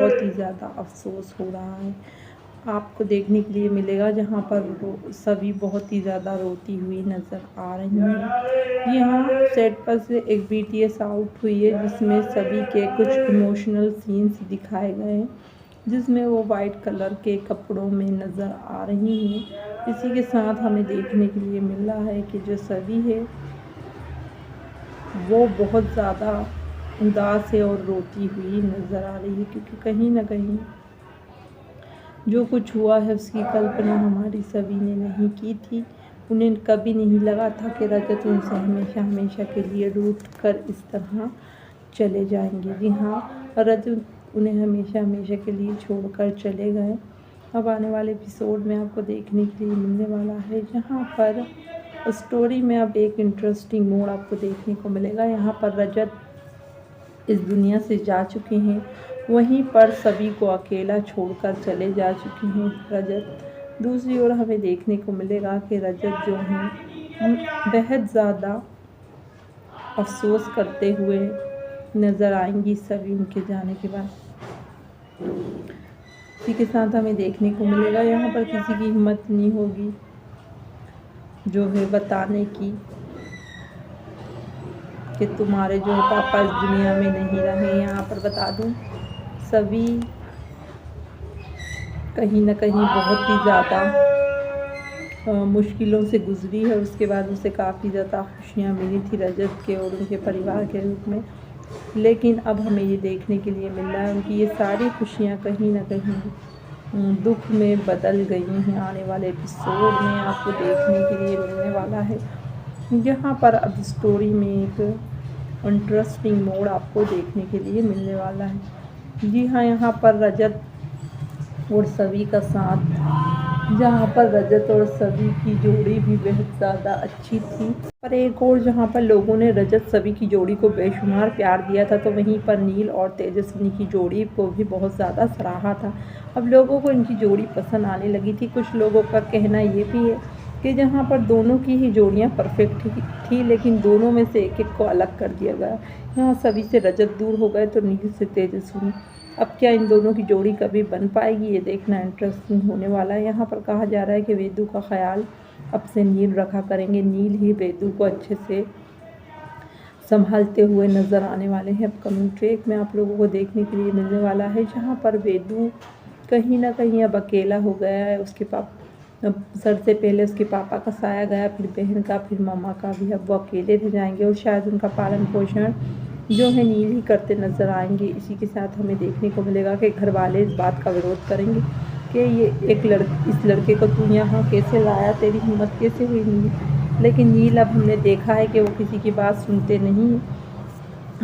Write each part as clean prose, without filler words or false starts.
बहुत ही ज़्यादा अफसोस हो रहा है। आपको देखने के लिए मिलेगा जहाँ पर सभी बहुत ही ज़्यादा रोती हुई नज़र आ रही हैं। यहाँ सेट पर से एक बीटीएस आउट हुई है जिसमें सभी के कुछ इमोशनल सीन्स दिखाए गए हैं, जिसमें वो वाइट कलर के कपड़ों में नज़र आ रही हैं। इसी के साथ हमें देखने के लिए मिल रहा है कि जो सभी है वो बहुत ज़्यादा उदास है और रोती हुई नज़र आ रही है, क्योंकि कहीं ना कहीं जो कुछ हुआ है उसकी कल्पना हमारी सभी ने नहीं की थी। उन्हें कभी नहीं लगा था कि रजत उनसे हमेशा हमेशा के लिए रूठ कर इस तरह चले जाएंगे। जी हाँ, रजत उन्हें हमेशा हमेशा के लिए छोड़कर चले गए। अब आने वाले एपिसोड में आपको देखने के लिए मिलने वाला है जहाँ पर स्टोरी में अब एक इंटरेस्टिंग मोड़ आपको देखने को मिलेगा। यहाँ पर रजत इस दुनिया से जा चुके हैं, वहीं पर सभी को अकेला छोड़कर चले जा चुके हैं रजत। दूसरी ओर हमें देखने को मिलेगा कि रजत जो हैं बेहद ज़्यादा अफसोस करते हुए नज़र आएंगी सभी उनके जाने के बाद। इसी के साथ हमें देखने को मिलेगा यहाँ पर किसी की हिम्मत नहीं होगी जो है बताने की कि तुम्हारे जो है पापा इस दुनिया में नहीं रहे। यहाँ पर बता दूँ सभी कहीं ना कहीं बहुत ही ज़्यादा मुश्किलों से गुजरी है। उसके बाद उसे काफ़ी ज़्यादा खुशियाँ मिली थी रजत के और उनके परिवार के रूप में, लेकिन अब हमें ये देखने के लिए मिल रहा है उनकी ये सारी खुशियाँ कहीं ना कहीं दुख में बदल गई हैं। आने वाले एपिसोड में आपको देखने के लिए मिलने वाला है यहाँ पर अब स्टोरी में एक इंटरेस्टिंग मोड़ आपको देखने के लिए मिलने वाला है। जी हाँ, यहाँ पर रजत और सभी का साथ, जहाँ पर रजत और सभी की जोड़ी भी बेहद ज़्यादा अच्छी थी। पर एक और जहाँ पर लोगों ने रजत सभी की जोड़ी को बेशुमार प्यार दिया था, तो वहीं पर नील और तेजस्विनी की जोड़ी को भी बहुत ज़्यादा सराहा था। अब लोगों को इनकी जोड़ी पसंद आने लगी थी। कुछ लोगों का कहना ये भी है कि जहाँ पर दोनों की ही जोड़ियाँ परफेक्ट थी, लेकिन दोनों में से एक एक को अलग कर दिया गया। यहाँ सभी से रजत दूर हो गए तो नील से तेजस्विनी। अब क्या इन दोनों की जोड़ी कभी बन पाएगी, ये देखना इंटरेस्टिंग होने वाला है। यहाँ पर कहा जा रहा है कि वेदू का ख्याल अब से नील रखा करेंगे। नील ही वेदू को अच्छे से संभालते हुए नज़र आने वाले हैं। अपकमिंग ट्रैक में आप लोगों को देखने के लिए मिलने वाला है जहाँ पर वेदू कहीं ना कहीं अब अकेला हो गया है। उसके सर से पहले उसके पापा का साया गया, फिर बहन का, फिर मामा का भी। अब वो अकेले रह जाएंगे और शायद उनका पालन पोषण जो है नील ही करते नज़र आएंगे। इसी के साथ हमें देखने को मिलेगा कि घर वाले इस बात का विरोध करेंगे कि ये इस लड़के को तू यहाँ कैसे लाया, तेरी हिम्मत कैसे हुई नील। लेकिन नील अब हमने देखा है कि वो किसी की बात सुनते नहीं।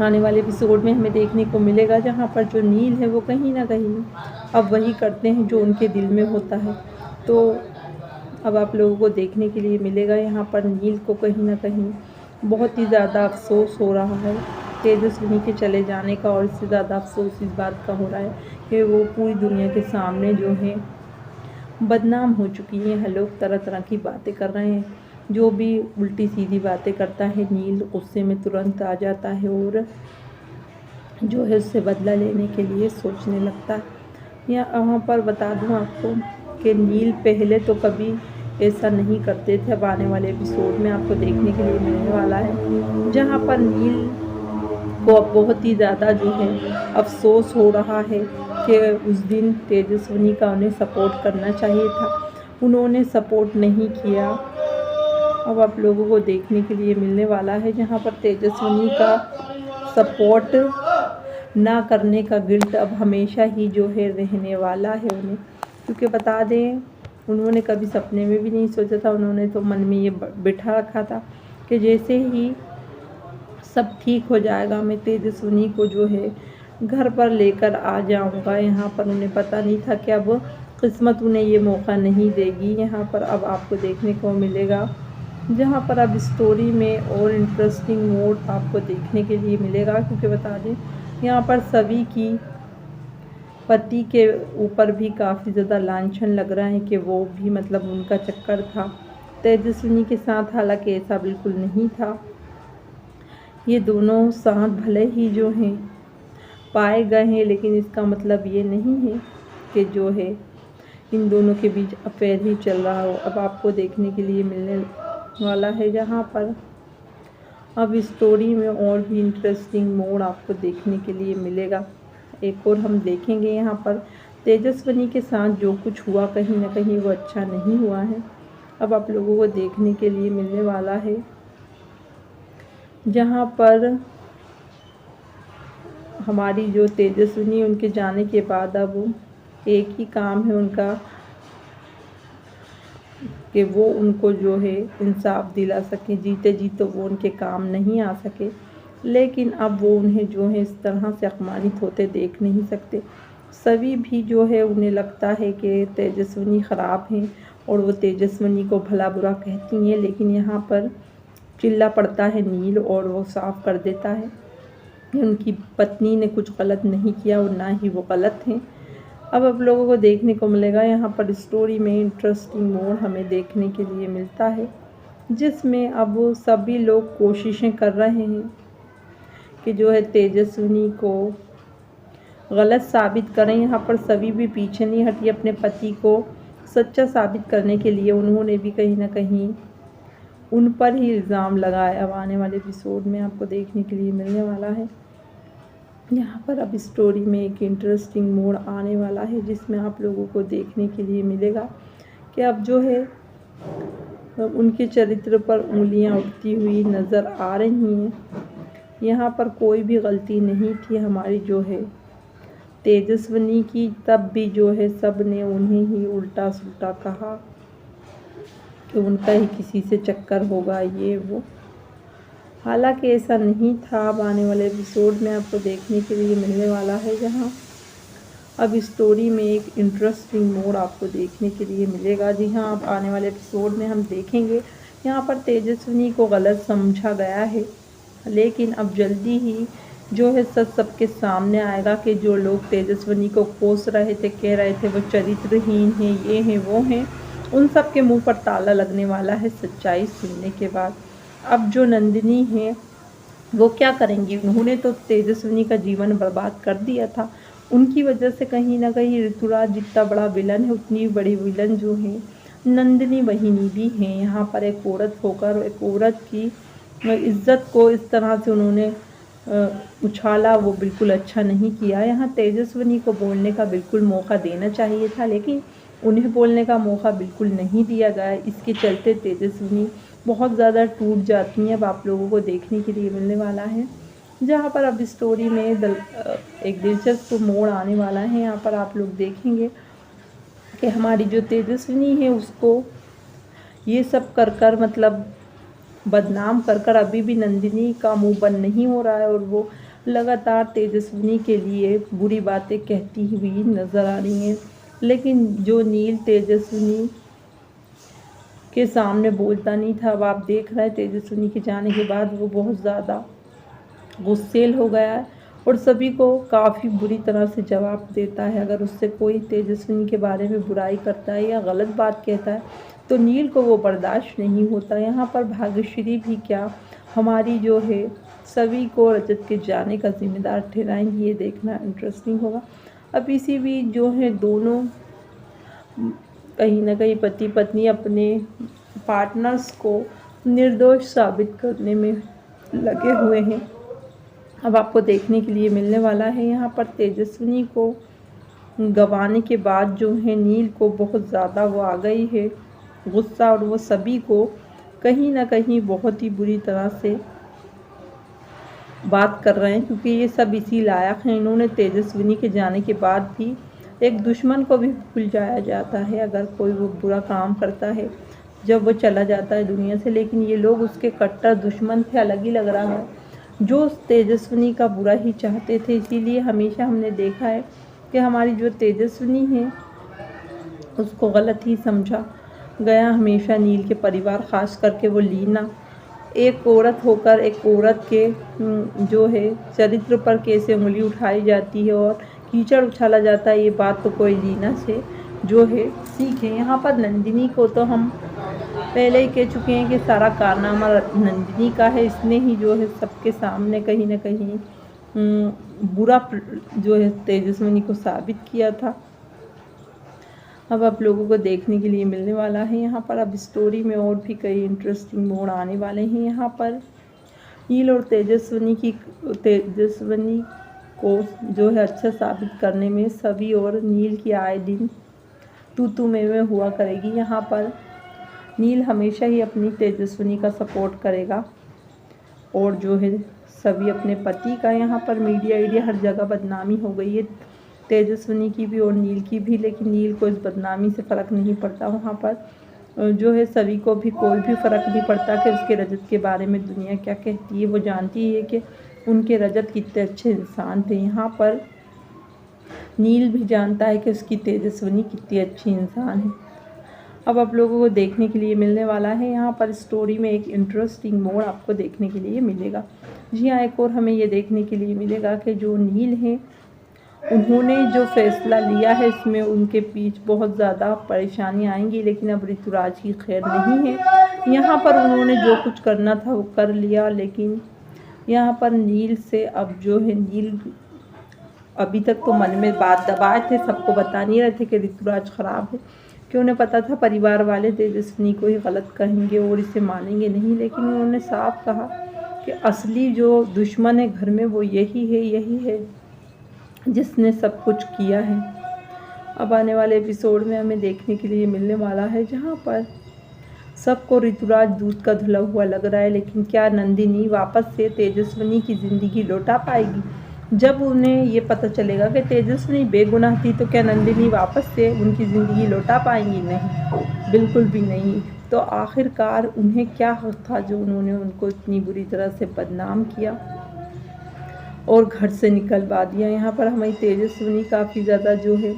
आने वाले एपिसोड में हमें देखने को मिलेगा जहाँ पर जो नील है वो कहीं ना कहीं अब वही करते हैं जो उनके दिल में होता है। तो अब आप लोगों को देखने के लिए मिलेगा यहाँ पर नील को कहीं ना कहीं बहुत ही ज़्यादा अफसोस हो रहा है तेजस्विनी के चले जाने का, और इससे ज़्यादा अफसोस इस बात का हो रहा है कि वो पूरी दुनिया के सामने जो है बदनाम हो चुकी हैं। लोग तरह तरह की बातें कर रहे हैं, जो भी उल्टी सीधी बातें करता है नील गुस्से में तुरंत आ जाता है और जो है उससे बदला लेने के लिए सोचने लगता है। यहाँ पर बता दूँ आपको कि नील पहले तो कभी ऐसा नहीं करते थे। अब आने वाले एपिसोड में आपको देखने के लिए मिलने वाला है जहाँ पर नील को अब बहुत ही ज़्यादा जो है अफसोस हो रहा है कि उस दिन तेजस्विनी का उन्हें सपोर्ट करना चाहिए था, उन्होंने सपोर्ट नहीं किया। अब आप लोगों को देखने के लिए मिलने वाला है जहाँ पर तेजस्विनी का सपोर्ट ना करने का गिल्ट अब हमेशा ही जो है रहने वाला है उन्हें, क्योंकि बता दें उन्होंने कभी सपने में भी नहीं सोचा था। उन्होंने तो मन में ये बिठा रखा था कि जैसे ही सब ठीक हो जाएगा मैं तेजस्विनी को जो है घर पर लेकर आ जाऊंगा। यहाँ पर उन्हें पता नहीं था कि अब किस्मत उन्हें ये मौका नहीं देगी। यहाँ पर अब आपको देखने को मिलेगा जहाँ पर अब स्टोरी में और इंटरेस्टिंग मोड आपको देखने के लिए मिलेगा, क्योंकि बता दें यहाँ पर सभी की पति के ऊपर भी काफ़ी ज़्यादा लांछन लग रहा है कि वो भी मतलब उनका चक्कर था तेजस्विनी के साथ, हालांकि ऐसा बिल्कुल नहीं था। ये दोनों साथ भले ही जो हैं पाए गए हैं, लेकिन इसका मतलब ये नहीं है कि जो है इन दोनों के बीच अफेयर ही चल रहा हो। अब आपको देखने के लिए मिलने वाला है जहाँ पर अब स्टोरी में और भी इंटरेस्टिंग मोड़ आपको देखने के लिए मिलेगा। एक और हम देखेंगे यहाँ पर तेजस्विनी के साथ जो कुछ हुआ कहीं ना कहीं वो अच्छा नहीं हुआ है। अब आप लोगों को देखने के लिए मिलने वाला है जहाँ पर हमारी जो तेजस्विनी उनके जाने के बाद अब एक ही काम है उनका कि वो उनको जो है इंसाफ दिला सकें। जीते जी तो वो उनके काम नहीं आ सके, लेकिन अब वो उन्हें जो है इस तरह से अपमानित होते देख नहीं सकते। सभी भी जो है उन्हें लगता है कि तेजस्विनी ख़राब हैं और वो तेजस्विनी को भला बुरा कहती हैं, लेकिन यहाँ पर चिल्ला पड़ता है नील और वो साफ कर देता है कि उनकी पत्नी ने कुछ गलत नहीं किया और ना ही वो गलत हैं। अब आप लोगों को देखने को मिलेगा यहाँ पर स्टोरी में इंटरेस्टिंग मोड़ हमें देखने के लिए मिलता है, जिसमें अब सभी लोग कोशिशें कर रहे हैं कि जो है तेजस्विनी को गलत साबित करें। यहाँ पर सभी भी पीछे नहीं हटी अपने पति को सच्चा साबित करने के लिए। उन्होंने भी कहीं ना कहीं उन पर ही इल्ज़ाम लगाया। अब आने वाले एपिसोड में आपको देखने के लिए मिलने वाला है। यहाँ पर अब स्टोरी में एक इंटरेस्टिंग मोड़ आने वाला है, जिसमें आप लोगों को देखने के लिए मिलेगा कि अब जो है उनके चरित्र पर उंगलियां उठती हुई नज़र आ रही हैं। यहाँ पर कोई भी गलती नहीं थी हमारी जो है तेजस्विनी की, तब भी जो है सब ने उन्हें ही उल्टा सुल्टा कहा कि उनका ही किसी से चक्कर होगा ये वो। हालांकि ऐसा नहीं था। अब आने वाले एपिसोड में आपको देखने के लिए मिलने वाला है, जहां अब स्टोरी में एक इंटरेस्टिंग मोड़ आपको देखने के लिए मिलेगा। जी हाँ, अब आने वाले एपिसोड में हम देखेंगे यहाँ पर तेजस्विनी को गलत समझा गया है, लेकिन अब जल्दी ही जो है सच सबके सामने आएगा कि जो लोग तेजस्विनी को कोस रहे थे, कह रहे थे वो चरित्रहीन है, ये हैं वो हैं, उन सब के मुंह पर ताला लगने वाला है सच्चाई सुनने के बाद। अब जो नंदिनी है वो क्या करेंगी? उन्होंने तो तेजस्विनी का जीवन बर्बाद कर दिया था। उनकी वजह से कहीं ना कहीं ऋतुराज जितना बड़ा विलन है, उतनी बड़ी विलन जो है नंदिनी बहिनी भी हैं। यहाँ पर एक औरत होकर एक औरत की इज्जत को इस तरह से उन्होंने उछाला, वो बिल्कुल अच्छा नहीं किया। यहाँ तेजस्विनी को बोलने का बिल्कुल मौका देना चाहिए था, लेकिन उन्हें बोलने का मौका बिल्कुल नहीं दिया गया। इसके चलते तेजस्विनी बहुत ज़्यादा टूट जाती हैं। अब आप लोगों को देखने के लिए मिलने वाला है, जहाँ पर अब स्टोरी में एक दिलचस्प मोड़ आने वाला है। यहाँ पर आप लोग देखेंगे कि हमारी जो तेजस्विनी है उसको ये सब कर कर मतलब बदनाम कर कर अभी भी नंदिनी का मुंह बंद नहीं हो रहा है, और वो लगातार तेजस्विनी के लिए बुरी बातें कहती हुई नज़र आ रही हैं। लेकिन जो नील तेजस्विनी के सामने बोलता नहीं था, अब आप देख रहे हैं तेजस्विनी के जाने के बाद वो बहुत ज़्यादा गुस्सेल हो गया है और सभी को काफ़ी बुरी तरह से जवाब देता है। अगर उससे कोई तेजस्विनी के बारे में बुराई करता है या गलत बात कहता है तो नील को वो बर्दाश्त नहीं होता। यहाँ पर भाग्यश्री भी क्या हमारी जो है सभी को रजत के जाने का जिम्मेदार ठहराएंगी, ये देखना इंटरेस्टिंग होगा। अब इसी बीच जो है दोनों कहीं ना कहीं पति पत्नी अपने पार्टनर्स को निर्दोष साबित करने में लगे हुए हैं। अब आपको देखने के लिए मिलने वाला है यहाँ पर तेजस्विनी को गंवाने के बाद जो है नील को बहुत ज़्यादा वो आ गई है गुस्सा, और वो सभी को कहीं ना कहीं बहुत ही बुरी तरह से बात कर रहे हैं, क्योंकि ये सब इसी लायक हैं। इन्होंने तेजस्विनी के जाने के बाद भी एक दुश्मन को भी भूल जाया जाता है अगर कोई वो बुरा काम करता है जब वो चला जाता है दुनिया से, लेकिन ये लोग उसके कट्टर दुश्मन थे। अलग ही लग रहा है, जो तेजस्विनी का बुरा ही चाहते थे। इसीलिए हमेशा हमने देखा है कि हमारी जो तेजस्विनी है उसको गलत ही समझा गया हमेशा। नील के परिवार ख़ास करके वो लीना एक औरत होकर एक औरत के जो है चरित्र पर कैसे उंगली उठाई जाती है और कीचड़ उछाला जाता है, ये बात तो कोई लीना से जो है सीखे। यहाँ पर नंदिनी को तो हम पहले ही कह चुके हैं कि सारा कारनामा नंदिनी का है। इसने ही जो है सबके सामने कहीं ना कहीं बुरा जो है तेजस्विनी को साबित किया था। अब आप लोगों को देखने के लिए मिलने वाला है यहाँ पर। अब स्टोरी में और भी कई इंटरेस्टिंग मोड़ आने वाले हैं यहाँ पर। नील और तेजस्विनी को जो है अच्छा साबित करने में सभी और नील की आए दिन तू में हुआ करेगी। यहाँ पर नील हमेशा ही अपनी तेजस्विनी का सपोर्ट करेगा और जो है सभी अपने पति का। यहाँ पर मीडिया हर जगह बदनामी हो गई है, तेजस्विनी की भी और नील की भी, लेकिन नील को इस बदनामी से फ़र्क नहीं पड़ता। वहाँ पर जो है सभी को भी कोई भी फ़र्क नहीं पड़ता कि उसके रजत के बारे में दुनिया क्या कहती है। वो जानती है कि उनके रजत कितने अच्छे इंसान थे। यहाँ पर नील भी जानता है कि उसकी तेजस्विनी कितनी अच्छी इंसान है। अब आप लोगों को देखने के लिए मिलने वाला है यहाँ पर स्टोरी में एक इंटरेस्टिंग मोड़ आपको देखने के लिए मिलेगा। जी हाँ, एक और हमें ये देखने के लिए मिलेगा कि जो नील हैं उन्होंने जो फैसला लिया है इसमें उनके बीच बहुत ज़्यादा परेशानियाँ आएंगी, लेकिन अब ऋतुराज की खैर नहीं है। यहाँ पर उन्होंने जो कुछ करना था वो कर लिया, लेकिन यहाँ पर नील से अब जो है नील अभी तक तो मन में बात दबाए थे, सबको बता नहीं रहे थे कि ऋतुराज ख़राब है, कि उन्हें पता था परिवार वाले तेजस्विनी को ही गलत कहेंगे और इसे मानेंगे नहीं। लेकिन उन्होंने साफ कहा कि असली जो दुश्मन है घर में वो यही है जिसने सब कुछ किया है। अब आने वाले एपिसोड में हमें देखने के लिए मिलने वाला है जहाँ पर सबको ऋतुराज दूध का धुला हुआ लग रहा है, लेकिन क्या नंदिनी वापस से तेजस्विनी की ज़िंदगी लौटा पाएगी? जब उन्हें ये पता चलेगा कि तेजस्विनी बेगुनाह थी तो क्या नंदिनी वापस से उनकी ज़िंदगी लौटा पाएंगी? नहीं, बिल्कुल भी नहीं। तो आखिरकार उन्हें क्या हक था जो उन्होंने उनको इतनी बुरी तरह से बदनाम किया और घर से निकलवा दिया। यहाँ पर हमारी तेजस्विनी काफ़ी ज़्यादा जो है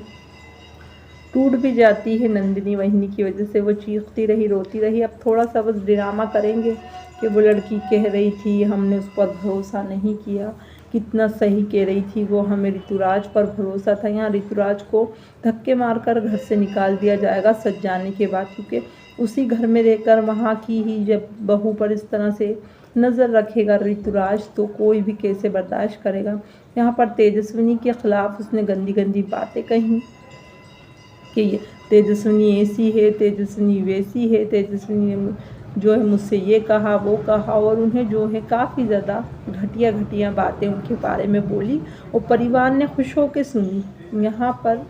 टूट भी जाती है नंदिनी वहिनी की वजह से। वो चीखती रही, रोती रही। अब थोड़ा सा बस ड्रामा करेंगे कि वो लड़की कह रही थी हमने उस पर भरोसा नहीं किया, कितना सही कह रही थी वो, हमें ऋतुराज पर भरोसा था। यहाँ ऋतुराज को धक्के मारकर घर से निकाल दिया जाएगा सज जाने के बाद, क्योंकि उसी घर में रहकर वहाँ की ही जब बहू पर इस तरह से नज़र रखेगा ऋतुराज तो कोई भी कैसे बर्दाश्त करेगा। यहाँ पर तेजस्विनी के ख़िलाफ़ उसने गंदी गंदी बातें कही कि ये तेजस्विनी ऐसी है, तेजस्विनी वैसी है, तेजस्विनी ने जो है मुझसे ये कहा वो कहा, और उन्हें जो है काफ़ी ज़्यादा घटिया बातें उनके बारे में बोली और परिवार ने खुश होकर सुनी। यहाँ पर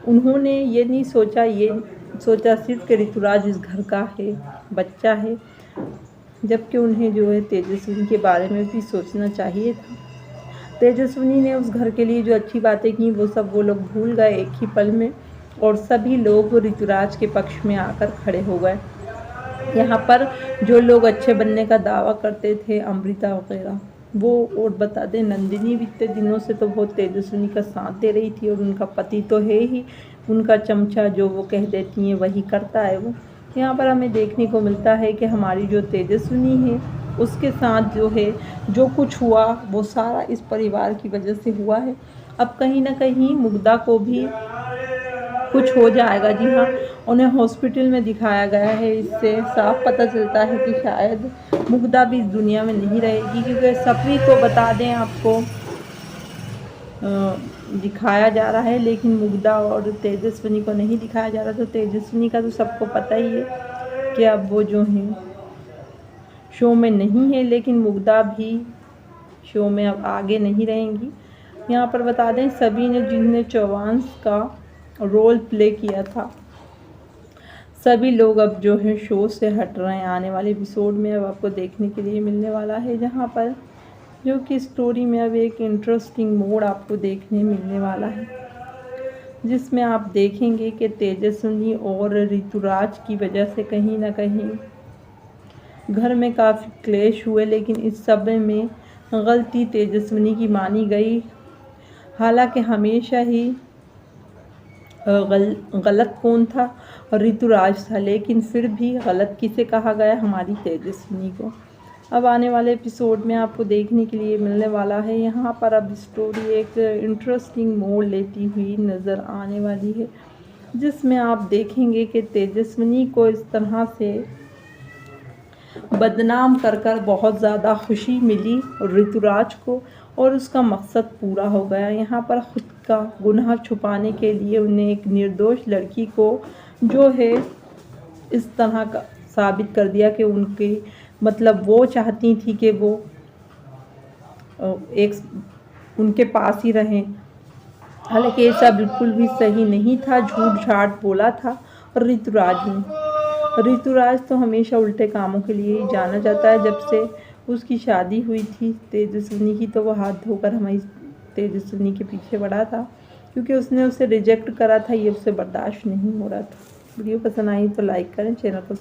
उन्होंने ये नहीं सोचा, ये सोचा सिर्फ कि ऋतुराज इस घर का है, बच्चा है, जबकि उन्हें जो है तेजस्विनी के बारे में भी सोचना चाहिए था। तेजस्विनी ने उस घर के लिए जो अच्छी बातें की वो सब वो लोग भूल गए एक ही पल में, और सभी लोग ऋतुराज के पक्ष में आकर खड़े हो गए। यहाँ पर जो लोग अच्छे बनने का दावा करते थे, अमृता वगैरह, वो, और बता दें नंदिनी भी इतने दिनों से तो बहुत तेजस्विनी का साथ दे रही थी, और उनका पति तो है ही उनका चमचा, जो वो कह देती हैं वही करता है वो। यहाँ पर हमें देखने को मिलता है कि हमारी जो तेजस्विनी है उसके साथ जो है जो कुछ हुआ वो सारा इस परिवार की वजह से हुआ है। अब कहीं ना कहीं मुग्धा को भी कुछ हो जाएगा। जी हाँ, उन्हें हॉस्पिटल में दिखाया गया है, इससे साफ पता चलता है कि शायद मुग्धा भी इस दुनिया में नहीं रहेगी, क्योंकि सभी को बता दें आपको दिखाया जा रहा है, लेकिन मुग्धा और तेजस्विनी को नहीं दिखाया जा रहा। तो तेजस्विनी का तो सबको पता ही है कि अब वो जो है शो में नहीं है, लेकिन मुग्धा भी शो में अब आगे नहीं रहेंगी। यहाँ पर बता दें सभी ने जिन्होंने चौवांश का रोल प्ले किया था, सभी लोग अब जो है शो से हट रहे हैं। आने वाले एपिसोड में अब आपको देखने के लिए मिलने वाला है, जहाँ पर जो कि स्टोरी में अब एक इंटरेस्टिंग मोड़ आपको देखने मिलने वाला है, जिसमें आप देखेंगे कि तेजस्विनी और ऋतुराज की वजह से कहीं ना कहीं घर में काफ़ी क्लेश हुए, लेकिन इस सब में गलती तेजस्विनी की मानी गई। हालांकि हमेशा ही गलत कौन था, ऋतुराज था, लेकिन फिर भी गलत किसे कहा गया, हमारी तेजस्विनी को। अब आने वाले एपिसोड में आपको देखने के लिए मिलने वाला है। यहाँ पर अब स्टोरी एक इंटरेस्टिंग मोड़ लेती हुई नज़र आने वाली है, जिसमें आप देखेंगे कि तेजस्विनी को इस तरह से बदनाम कर कर बहुत ज़्यादा खुशी मिली ऋतुराज को और उसका मकसद पूरा हो गया। यहाँ पर खुद का गुनाह छुपाने के लिए उन्हें एक निर्दोष लड़की को जो है इस तरह का साबित कर दिया कि उनकी मतलब वो चाहती थी कि वो एक उनके पास ही रहें। हालांकि ये सब बिल्कुल भी सही नहीं था, झूठ झाट बोला था ऋतुराज ने। ऋतुराज तो हमेशा उल्टे कामों के लिए ही जाना जाता है। जब से उसकी शादी हुई थी तेजस्विनी की तो वो हाथ धोकर हमारी तेजस्विनी के पीछे पड़ा था, क्योंकि उसने उसे रिजेक्ट करा था। ये उसे बर्दाश्त नहीं हो रहा था। वीडियो पसंद आई तो लाइक करें, चैनल को